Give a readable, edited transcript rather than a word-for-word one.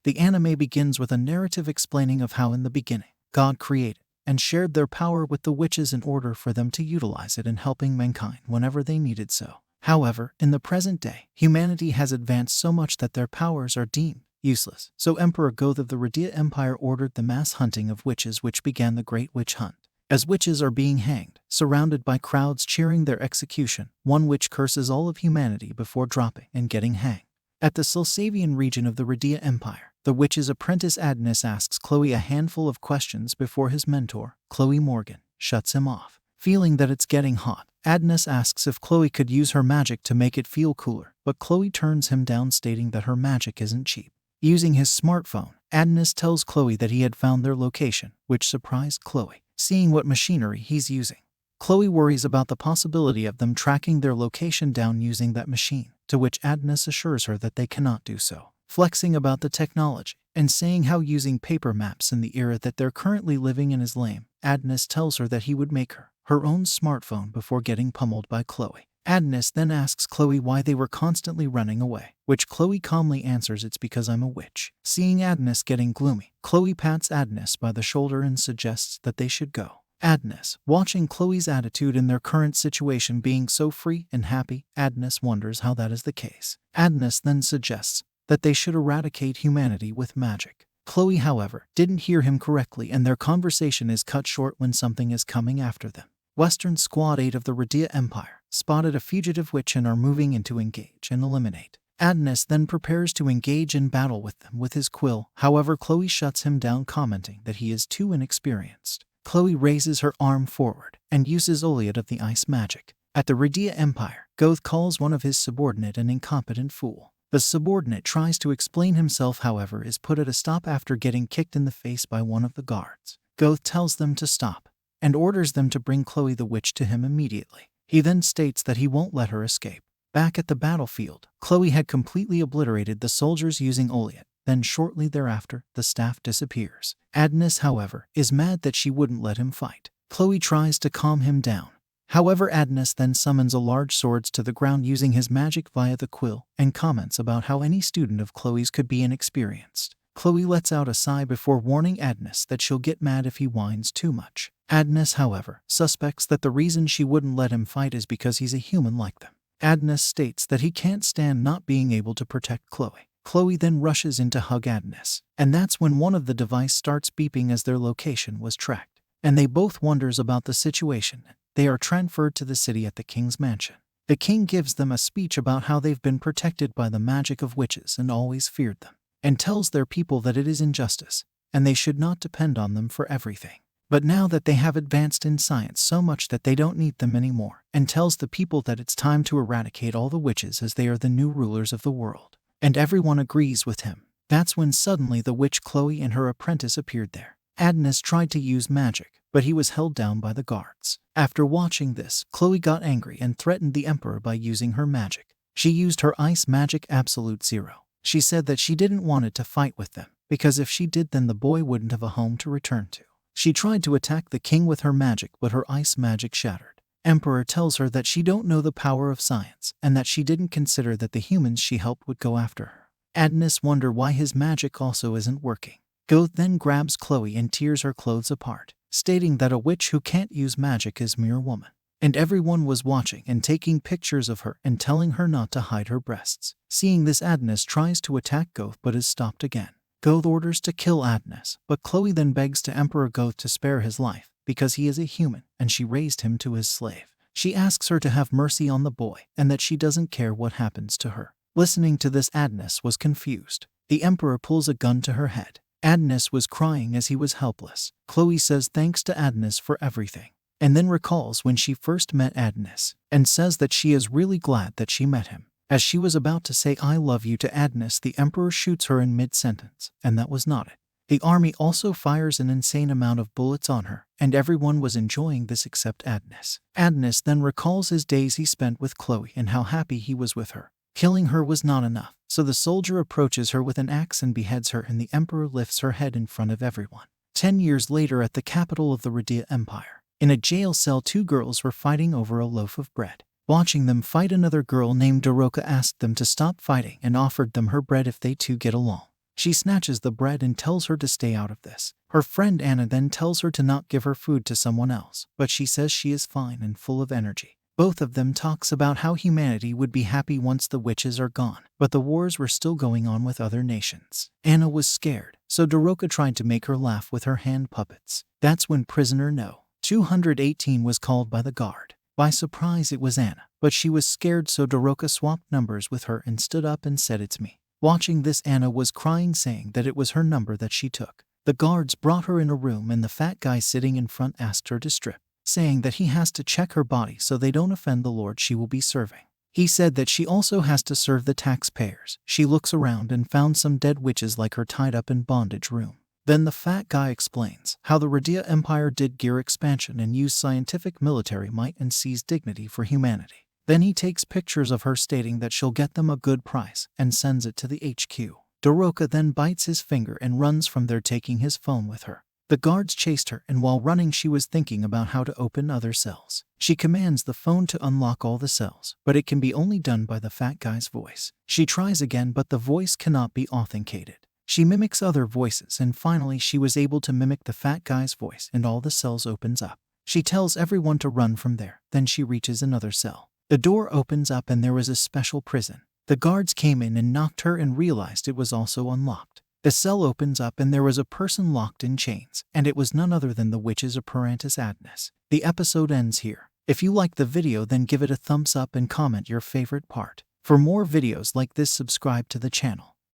The anime begins with a narrative explaining of how in the beginning, God created and shared their power with the witches in order for them to utilize it in helping mankind whenever they needed so. However, in the present day, humanity has advanced so much that their powers are deemed useless. So Emperor Goth of the Radia Empire ordered the mass hunting of witches, which began the Great Witch Hunt. As witches are being hanged, surrounded by crowds cheering their execution, one witch curses all of humanity before dropping and getting hanged. At the Silsavian region of the Radia Empire, the witch's apprentice Adnis asks Chloe a handful of questions before his mentor, Chloe Morgan, shuts him off. Feeling that it's getting hot, Adnis asks if Chloe could use her magic to make it feel cooler, but Chloe turns him down, stating that her magic isn't cheap. Using his smartphone, Adnis tells Chloe that he had found their location, which surprised Chloe, seeing what machinery he's using. Chloe worries about the possibility of them tracking their location down using that machine, to which Adnis assures her that they cannot do so, flexing about the technology and saying how using paper maps in the era that they're currently living in is lame. Adnis tells her that he would make her own smartphone before getting pummeled by Chloe. Adnis then asks Chloe why they were constantly running away, which Chloe calmly answers it's because I'm a witch. Seeing Adnis getting gloomy, Chloe pats Adnis by the shoulder and suggests that they should go. Adnis, watching Chloe's attitude in their current situation being so free and happy, Adnis wonders how that is the case. Adnis then suggests that they should eradicate humanity with magic. Chloe, however, didn't hear him correctly, and their conversation is cut short when something is coming after them. Western Squad 8 of the Radia Empire spotted a fugitive witch and are moving in to engage and eliminate. Adnis then prepares to engage in battle with them with his quill. However, Chloe shuts him down, commenting that he is too inexperienced. Chloe raises her arm forward and uses Oleot of the ice magic. At the Radia Empire, Goth calls one of his subordinate an incompetent fool. The subordinate tries to explain himself, however is put at a stop after getting kicked in the face by one of the guards. Goth tells them to stop and orders them to bring Chloe the witch to him immediately. He then states that he won't let her escape. Back at the battlefield, Chloe had completely obliterated the soldiers using Oleot. Then shortly thereafter, the staff disappears. Adnis, however, is mad that she wouldn't let him fight. Chloe tries to calm him down. However, Adnis then summons a large swords to the ground using his magic via the quill and comments about how any student of Chloe's could be inexperienced. Chloe lets out a sigh before warning Adnis that she'll get mad if he whines too much. Adnis, however, suspects that the reason she wouldn't let him fight is because he's a human like them. Adnis states that he can't stand not being able to protect Chloe. Chloe then rushes in to hug Adnis, and that's when one of the device starts beeping as their location was tracked, and they both wonders about the situation. They are transferred to the city at the king's mansion. The king gives them a speech about how they've been protected by the magic of witches and always feared them, and tells their people that it is injustice, and they should not depend on them for everything. But now that they have advanced in science so much that they don't need them anymore, and tells the people that it's time to eradicate all the witches as they are the new rulers of the world. And everyone agrees with him. That's when suddenly the witch Chloe and her apprentice appeared there. Adnis tried to use magic, but he was held down by the guards. After watching this, Chloe got angry and threatened the emperor by using her magic. She used her ice magic Absolute Zero. She said that she didn't want it to fight with them, because if she did then the boy wouldn't have a home to return to. She tried to attack the king with her magic, but her ice magic shattered. Emperor tells her that she don't know the power of science, and that she didn't consider that the humans she helped would go after her. Adnis wonder why his magic also isn't working. Goth then grabs Chloe and tears her clothes apart, stating that a witch who can't use magic is mere woman. And everyone was watching and taking pictures of her and telling her not to hide her breasts. Seeing this, Adnis tries to attack Goth but is stopped again. Goth orders to kill Adnis, but Chloe then begs to Emperor Goth to spare his life, because he is a human and she raised him to his slave. She asks her to have mercy on the boy and that she doesn't care what happens to her. Listening to this, Adnis was confused. The emperor pulls a gun to her head. Adnis was crying as he was helpless. Chloe says thanks to Adnis for everything, and then recalls when she first met Adnis, and says that she is really glad that she met him. As she was about to say I love you to Adnis, the emperor shoots her in mid-sentence, and that was not it. The army also fires an insane amount of bullets on her, and everyone was enjoying this except Adnis. Adnis then recalls his days he spent with Chloe and how happy he was with her. Killing her was not enough, so the soldier approaches her with an axe and beheads her, and the emperor lifts her head in front of everyone. 10 years later, at the capital of the Radia Empire, in a jail cell, two girls were fighting over a loaf of bread. Watching them fight, another girl named Doroka asked them to stop fighting and offered them her bread if they two get along. She snatches the bread and tells her to stay out of this. Her friend Anna then tells her to not give her food to someone else, but she says she is fine and full of energy. Both of them talks about how humanity would be happy once the witches are gone, but the wars were still going on with other nations. Anna was scared, so Doroka tried to make her laugh with her hand puppets. That's when prisoner No. 218 was called by the guard. By surprise it was Anna, but she was scared, so Doroka swapped numbers with her and stood up and said, "It's me." Watching this, Anna was crying, saying that it was her number that she took. The guards brought her in a room and the fat guy sitting in front asked her to strip, saying that he has to check her body so they don't offend the lord she will be serving. He said that she also has to serve the taxpayers. She looks around and found some dead witches like her tied up in bondage room. Then the fat guy explains how the Radia Empire did gear expansion and used scientific military might and seized dignity for humanity. Then he takes pictures of her stating that she'll get them a good price and sends it to the HQ. Doroka then bites his finger and runs from there, taking his phone with her. The guards chased her, and while running she was thinking about how to open other cells. She commands the phone to unlock all the cells, but it can be only done by the fat guy's voice. She tries again, but the voice cannot be authenticated. She mimics other voices, and finally she was able to mimic the fat guy's voice and all the cells opens up. She tells everyone to run from there. Then she reaches another cell. The door opens up and there was a special prison. The guards came in and knocked her and realized it was also unlocked. The cell opens up and there was a person locked in chains, and it was none other than the witches of Parantis Adness. The episode ends here. If you like the video, then give it a thumbs up and comment your favorite part. For more videos like this, subscribe to the channel.